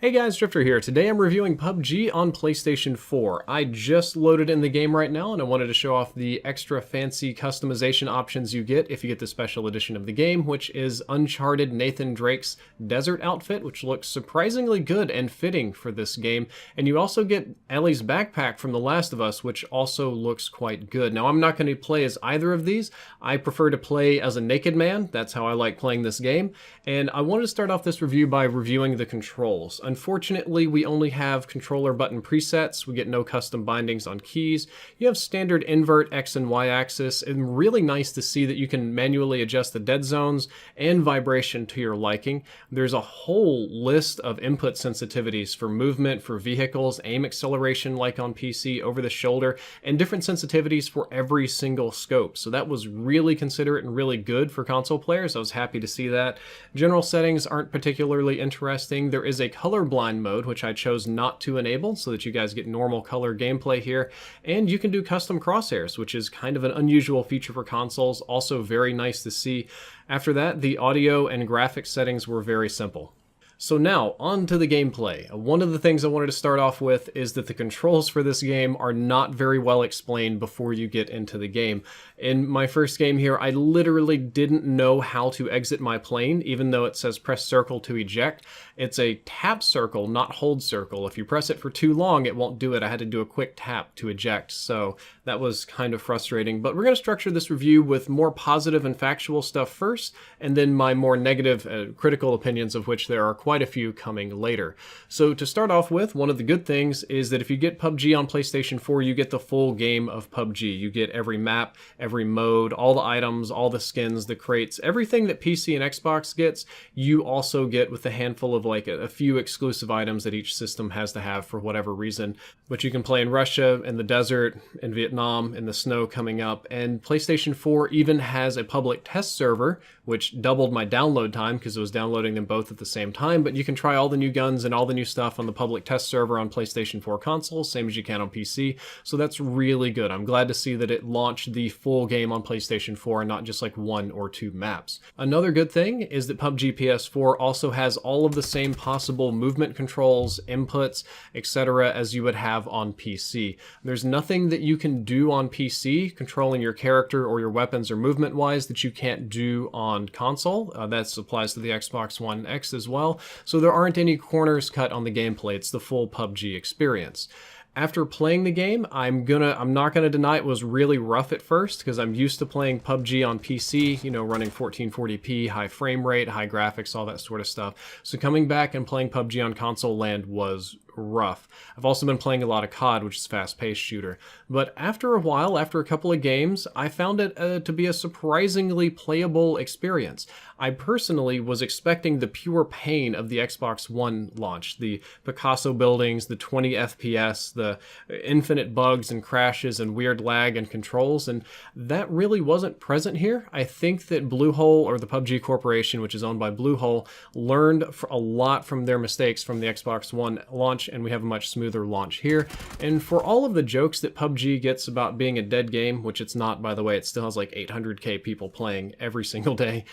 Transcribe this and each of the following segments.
Hey guys, Drifter here. Today I'm reviewing PUBG on PlayStation 4. I just loaded in the game right now and I wanted to show off the extra fancy customization options you get if you get the special edition of the game, which is Uncharted Nathan Drake's desert outfit, which looks surprisingly good and fitting for this game. And you also get Ellie's backpack from The Last of Us, which also looks quite good. Now I'm not going to play as either of these. I prefer to play as a naked man. That's how I like playing this game. And I wanted to start off this review by reviewing the controls. Unfortunately, we only have controller button presets. We get no custom bindings on keys. You have standard invert X and Y axis, and really nice to see that you can manually adjust the dead zones and vibration to your liking. There's a whole list of input sensitivities for movement, for vehicles, aim acceleration like on PC, over the shoulder, and different sensitivities for every single scope. So that was really considerate and really good for console players. I was happy to see that. General settings aren't particularly interesting. There is a colorblind mode, which I chose not to enable so that you guys get normal color gameplay here. And you can do custom crosshairs, which is kind of an unusual feature for consoles. Also very nice to see. After that, the audio and graphics settings were very simple. So now, on to the gameplay. One of the things I wanted to start off with is that the controls for this game are not very well explained before you get into the game. In my first game here, I literally didn't know how to exit my plane, even though it says press circle to eject. It's a tap circle, not hold circle. If you press it for too long, it won't do it. I had to do a quick tap to eject, so that was kind of frustrating. But we're going to structure this review with more positive and factual stuff first, and then my more negative, critical opinions, of which there are quite a few coming later. So to start off with, one of the good things is that if you get PUBG on PlayStation 4, you get the full game of PUBG. You get every map, every mode, all the items, all the skins, the crates, everything that PC and Xbox gets, you also get with a handful of like a few exclusive items that each system has to have for whatever reason. But you can play in Russia, in the desert, in Vietnam, in the snow coming up, and PlayStation 4 even has a public test server, which doubled my download time because it was downloading them both at the same time. But you can try all the new guns and all the new stuff on the public test server on PlayStation 4 consoles, same as you can on PC. So that's really good. I'm glad to see that it launched the full game on PlayStation 4 and not just like one or two maps. Another good thing is that PUBG PS4 also has all of the same possible movement controls, inputs, etc. as you would have on PC. There's nothing that you can do on PC controlling your character or your weapons or movement-wise that you can't do on console. That applies to the Xbox One X as well. So there aren't any corners cut on the gameplay. It's the full PUBG experience. After playing the game, I'm not gonna deny it was really rough at first because I'm used to playing PUBG on PC, you know, running 1440p, high frame rate, high graphics, all that sort of stuff. So coming back and playing PUBG on console land was rough. I've also been playing a lot of COD, which is a fast-paced shooter. But after a while, after a couple of games, I found it to be a surprisingly playable experience. I personally was expecting the pure pain of the Xbox One launch, the Picasso buildings, the 20 FPS, the infinite bugs and crashes and weird lag and controls, and that really wasn't present here. I think that Bluehole, or the PUBG Corporation, which is owned by Bluehole, learned a lot from their mistakes from the Xbox One launch, and we have a much smoother launch here. And for all of the jokes that PUBG gets about being a dead game, which it's not, by the way, it still has like 800k people playing every single day,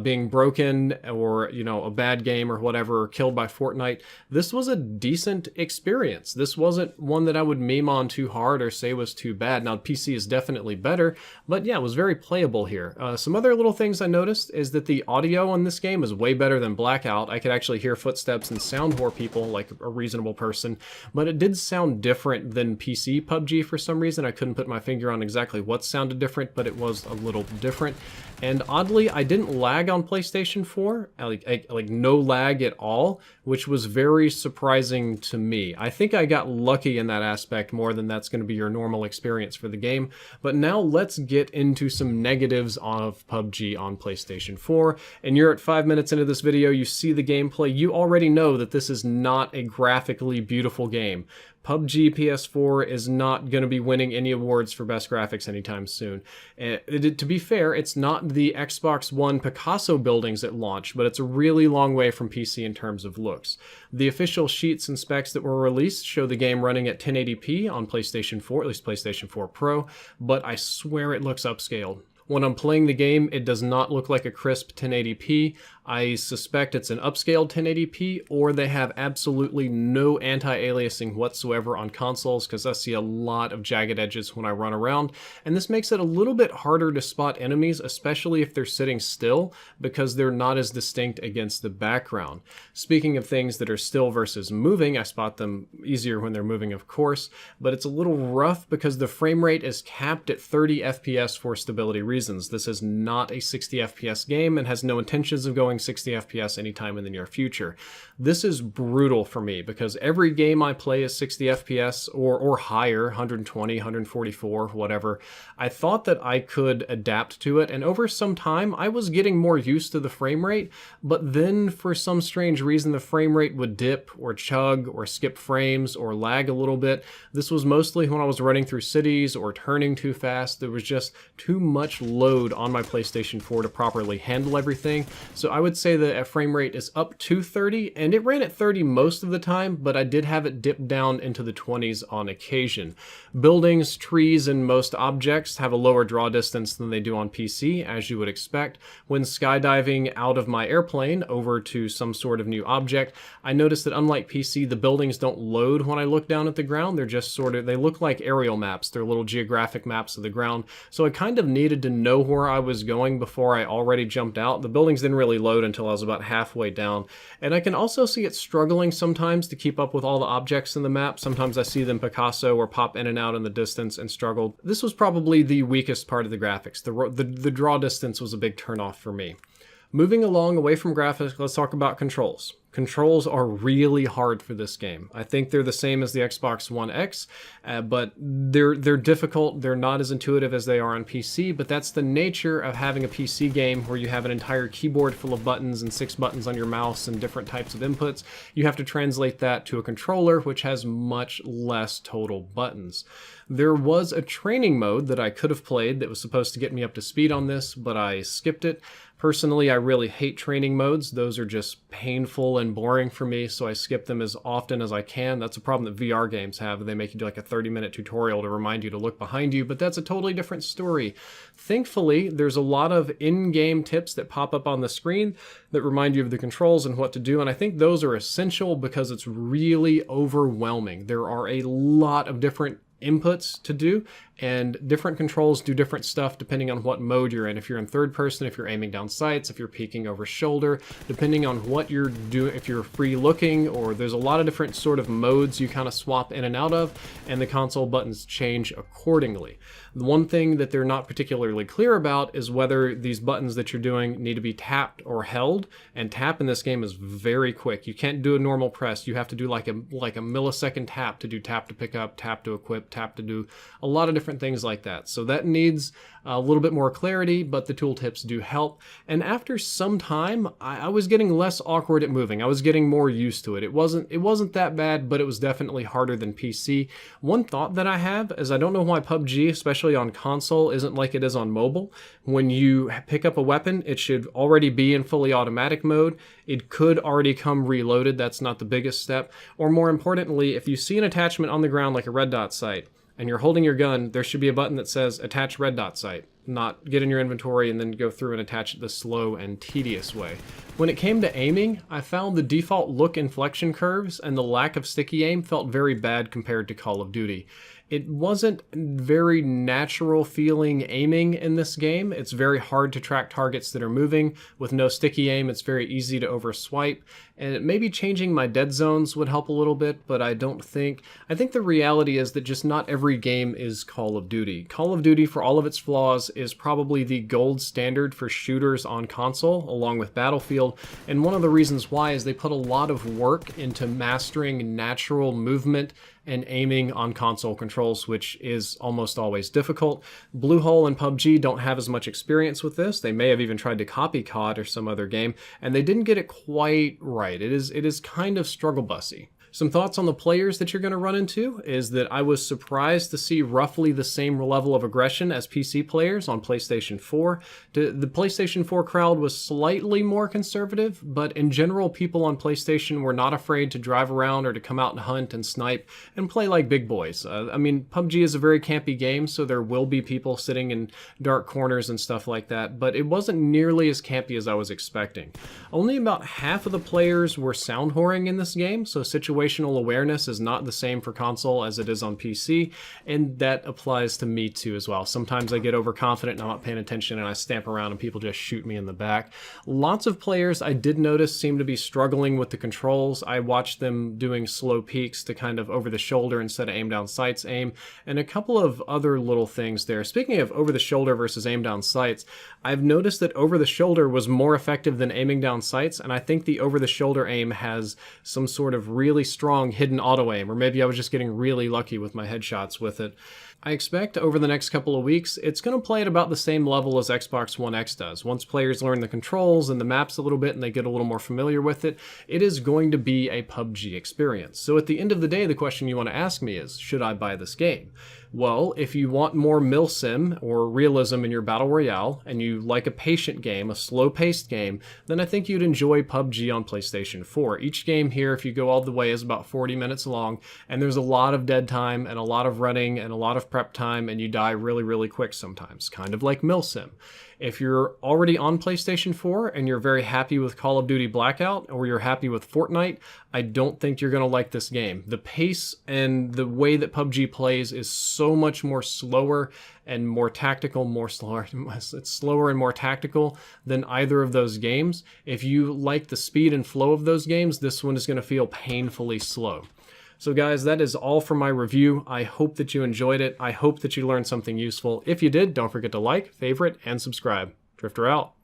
being broken or, you know, a bad game or whatever, or killed by Fortnite, this was a decent experience. This wasn't one that I would meme on too hard or say was too bad. Now, PC is definitely better, but yeah, it was very playable here. Some other little things I noticed is that the audio on this game is way better than Blackout. I could actually hear footsteps and sound whore people like a reasonable person, but it did sound different than PC PUBG for some reason. I couldn't put my finger on exactly what sounded different, but it was a little different. And oddly, I didn't lag on PlayStation 4, like no lag at all, which was very surprising to me. I think I got lucky in that aspect more than that's going to be your normal experience for the game. But now let's get into some negatives of PUBG on PlayStation 4. And you're at 5 minutes into this video, you see the gameplay, you already know that this is not a graphically beautiful game. PUBG PS4 is not going to be winning any awards for best graphics anytime soon. To be fair, it's not the Xbox One Picasso buildings at launch, but it's a really long way from PC in terms of looks. The official sheets and specs that were released show the game running at 1080p on PlayStation 4, at least PlayStation 4 Pro, but I swear it looks upscaled. When I'm playing the game, it does not look like a crisp 1080p. I suspect it's an upscaled 1080p, or they have absolutely no anti-aliasing whatsoever on consoles, because I see a lot of jagged edges when I run around, and this makes it a little bit harder to spot enemies, especially if they're sitting still, because they're not as distinct against the background. Speaking of things that are still versus moving, I spot them easier when they're moving, of course, but it's a little rough because the frame rate is capped at 30 FPS for stability reasons. This is not a 60 FPS game and has no intentions of going 60 FPS anytime in the near future. This is brutal for me because every game I play is 60 FPS or higher, 120, 144, whatever. I thought that I could adapt to it, and over some time I was getting more used to the frame rate, but then for some strange reason the frame rate would dip or chug or skip frames or lag a little bit. This was mostly when I was running through cities or turning too fast. There was just too much load on my PlayStation 4 to properly handle everything. So I would say that a frame rate is up to 30, and it ran at 30 most of the time, but I did have it dip down into the 20s on occasion. Buildings, trees, and most objects have a lower draw distance than they do on PC, as you would expect. When skydiving out of my airplane over to some sort of new object, I noticed that unlike PC, the buildings don't load when I look down at the ground. They're just they look like aerial maps. They're little geographic maps of the ground. So I kind of needed to know where I was going before I already jumped out. The buildings didn't really load until I was about halfway down. And I can also see it struggling sometimes to keep up with all the objects in the map. Sometimes I see them Picasso or pop in and out in the distance and struggled. This was probably the weakest part of the graphics. The draw distance was a big turnoff for me. Moving along away from graphics, let's talk about controls. Controls are really hard for this game. I think they're the same as the Xbox One X, but they're difficult. They're not as intuitive as they are on PC, but that's the nature of having a PC game where you have an entire keyboard full of buttons and 6 buttons on your mouse and different types of inputs. You have to translate that to a controller, which has much less total buttons. There was a training mode that I could have played that was supposed to get me up to speed on this, but I skipped it. Personally, I really hate training modes. Those are just painful and boring for me, so I skip them as often as I can. That's a problem that VR games have. They make you do like a 30-minute tutorial to remind you to look behind you, but that's a totally different story. Thankfully, there's a lot of in-game tips that pop up on the screen that remind you of the controls and what to do, and I think those are essential because it's really overwhelming. There are a lot of different inputs to do, and different controls do different stuff depending on what mode you're in. If you're in third person, if you're aiming down sights, if you're peeking over shoulder, depending on what you're doing, if you're free looking, or there's a lot of different sort of modes you kind of swap in and out of, and the console buttons change accordingly. The one thing that they're not particularly clear about is whether these buttons that you're doing need to be tapped or held, and tap in this game is very quick. You can't do a normal press. You have to do like a millisecond tap to do tap to pick up, tap to equip, tap to do a lot of different things like that. So that needs a little bit more clarity, but the tooltips do help. And after some time, I was getting less awkward at moving. I was getting more used to it. It wasn't that bad, but it was definitely harder than PC. One thought that I have is I don't know why PUBG, especially on console, isn't like it is on mobile. When you pick up a weapon, it should already be in fully automatic mode. It could already come reloaded. That's not the biggest step. Or more importantly, if you see an attachment on the ground like a red dot sight, and you're holding your gun, there should be a button that says attach red dot sight, not get in your inventory and then go through and attach it the slow and tedious way. When it came to aiming, I found the default look inflection curves and the lack of sticky aim felt very bad compared to Call of Duty. It wasn't very natural feeling aiming in this game. It's very hard to track targets that are moving. With no sticky aim, it's very easy to overswipe. And maybe changing my dead zones would help a little bit, but I think the reality is that just not every game is Call of Duty. Call of Duty, for all of its flaws, is probably the gold standard for shooters on console, along with Battlefield. And one of the reasons why is they put a lot of work into mastering natural movement and aiming on console controls, which is almost always difficult. Bluehole and PUBG don't have as much experience with this. They may have even tried to copy COD or some other game, and they didn't get it quite right. It is kind of struggle bussy. Some thoughts on the players that you're going to run into is that I was surprised to see roughly the same level of aggression as PC players on PlayStation 4. The PlayStation 4 crowd was slightly more conservative, but in general, people on PlayStation were not afraid to drive around or to come out and hunt and snipe and play like big boys. I mean, PUBG is a very campy game, so there will be people sitting in dark corners and stuff like that, but it wasn't nearly as campy as I was expecting. Only about half of the players were sound whoring in this game, so situational awareness is not the same for console as it is on PC, and that applies to me too as well. Sometimes I get overconfident and I'm not paying attention and I stamp around and people just shoot me in the back. Lots of players I did notice seem to be struggling with the controls. I watched them doing slow peeks to kind of over the shoulder instead of aim down sights aim, and a couple of other little things there. Speaking of over the shoulder versus aim down sights, I've noticed that over the shoulder was more effective than aiming down sights, and I think the over the shoulder aim has some sort of really strong hidden auto aim, or maybe I was just getting really lucky with my headshots with it. I expect over the next couple of weeks, it's going to play at about the same level as Xbox One X does. Once players learn the controls and the maps a little bit and they get a little more familiar with it, it is going to be a PUBG experience. So at the end of the day, the question you want to ask me is, should I buy this game? Well, if you want more milsim or realism in your battle royale and you like a patient game, a slow-paced game, then I think you'd enjoy PUBG on PlayStation 4. Each game here, if you go all the way, is about 40 minutes long, and there's a lot of dead time and a lot of running and a lot of prep time, and you die really, really quick sometimes, kind of like milsim. If you're already on PlayStation 4 and you're very happy with Call of Duty Blackout, or you're happy with Fortnite, I don't think you're going to like this game. The pace and the way that PUBG plays is so much more slower and more tactical, it's slower and more tactical than either of those games. If you like the speed and flow of those games, this one is going to feel painfully slow. So guys, that is all for my review. I hope that you enjoyed it. I hope that you learned something useful. If you did, don't forget to like, favorite, and subscribe. Drifter out.